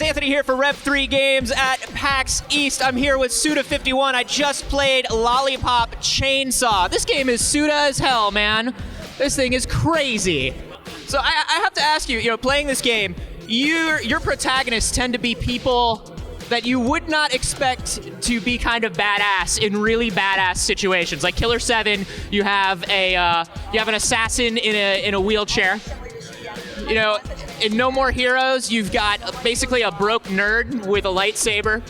guys, Anthony here for Rev 3 Games at PAX East. I'm here with Suda51. I just played Lollipop Chainsaw. This game is Suda as hell, man. This thing is crazy. So I have to ask you, playing this game, your protagonists tend to be people that you would not expect to be kind of badass in really badass situations. Like Killer 7, you have an assassin in a wheelchair. In No More Heroes, you've got basically a broke nerd with a lightsaber.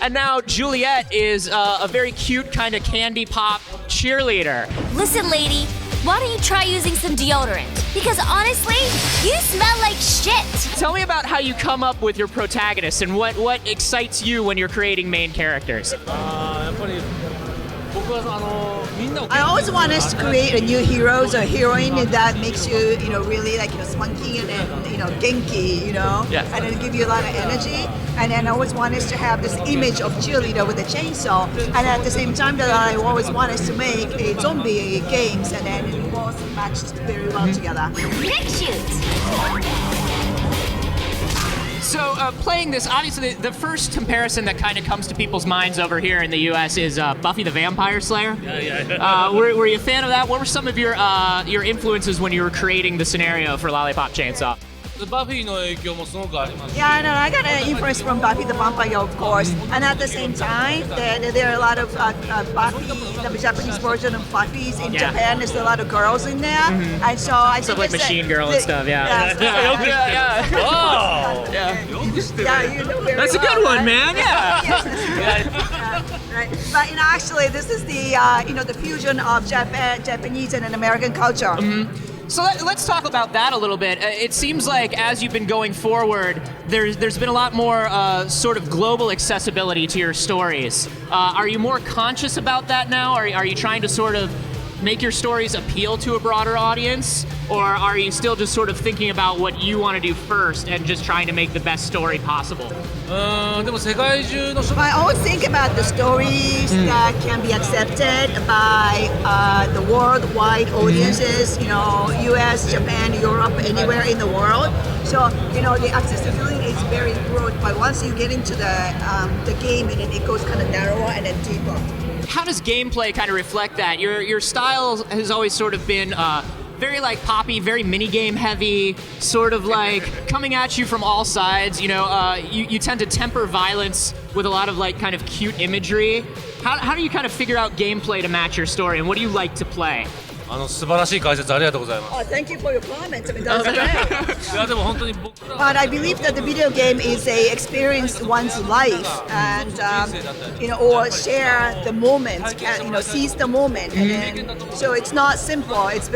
and now Juliet is a very cute kind of candy pop cheerleader. Listen, lady, why don't you try using some deodorant? Because honestly, you smell like shit. Tell me about how you come up with your protagonists and what excites you when you're creating main characters. I always want us to create a new heroes or heroine that makes you, really spunky and then, genki, Yes. and then give you a lot of energy. And then I always want us to have this image of cheerleader with a chainsaw. And at the same time that I always want us to make a zombie games and then it was matched very well together. Neck shoot. So playing this, obviously the first comparison that kind of comes to people's minds over here in the U.S. is Buffy the Vampire Slayer. Yeah. Were you a fan of that? What were some of your influences when you were creating the scenario for Lollipop Chainsaw? Yeah, I got an influence from Buffy the Vampire, of course. And at the same time, there are a lot of Buffy, the Japanese version of Buffy's in Japan. There's a lot of girls in there. And so I Stuff think like Machine Girl and stuff, yeah. Wow! Yeah, you know very That's a well, good one, right? man, yeah. Right. But actually, this is the the fusion of Japanese and an American culture. So let's talk about that a little bit. It seems like as you've been going forward, there's been a lot more sort of global accessibility to your stories. Are you more conscious about that now? Are you trying to sort of make your stories appeal to a broader audience? Or are you still just sort of thinking about what you want to do first and just trying to make the best story possible? I always think about the stories that can be accepted by the worldwide audiences, US, Japan, Europe, anywhere in the world. So, the accessibility is very broad, but once you get into the game, and it goes kind of narrower and then deeper. How does gameplay kind of reflect that? Your style has always sort of been very poppy, very minigame heavy, sort of coming at you from all sides. You tend to temper violence with a lot of kind of cute imagery. How do you kind of figure out gameplay to match your story, and what do you like to play? 素晴らしい解説ありがとうございます。 Oh, thank you for your comments. I mean, that's great. But I believe that the video game is a experience one's life, and or share the moment, seize the moment, and then so it's not simple. It's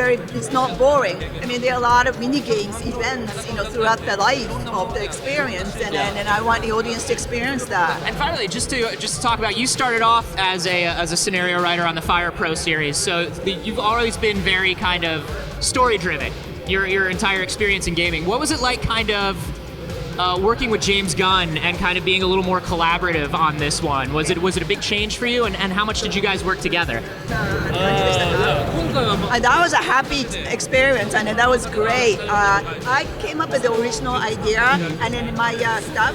not boring. I mean, there are a lot of mini games, events, throughout the life of the experience, and I want the audience to experience that. And finally, just to talk about, you started off as a scenario writer on the Fire Pro series, so you've always been very kind of story driven. Your entire experience in gaming. What was it like, kind of working with James Gunn and kind of being a little more collaborative on this one? Was it a big change for you, and how much did you guys work together? That was a happy experience, and that was great. I came up with the original idea, and then my staff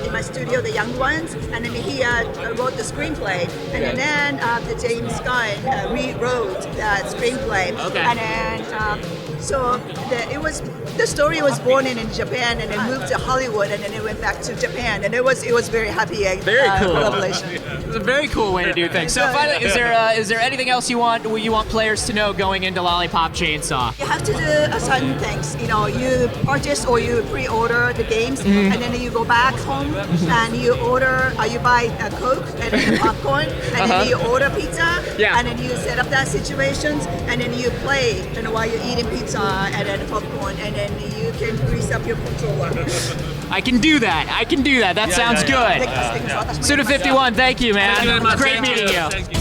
in my studio, the young ones, and then he wrote the screenplay, and then the James Gunn rewrote that screenplay, and then the story was born in Japan, and then moved to Hollywood, and then it went back to Japan, and it was very happy. Very cool. Collaboration. It's a very cool way to do things. So finally, is there anything else you want players to know going into Lollipop Chainsaw? You have to do certain things. You purchase or you pre-order the games, and then you go back home and you buy a Coke and then popcorn, and then you order pizza, and then you set up that situations, and then you play, while you're eating pizza and then popcorn, and then you can grease up your controller. I can do that. That sounds good. Suda51, thank you, man. Thank you very much. Great Thank meeting you. you. Thank you.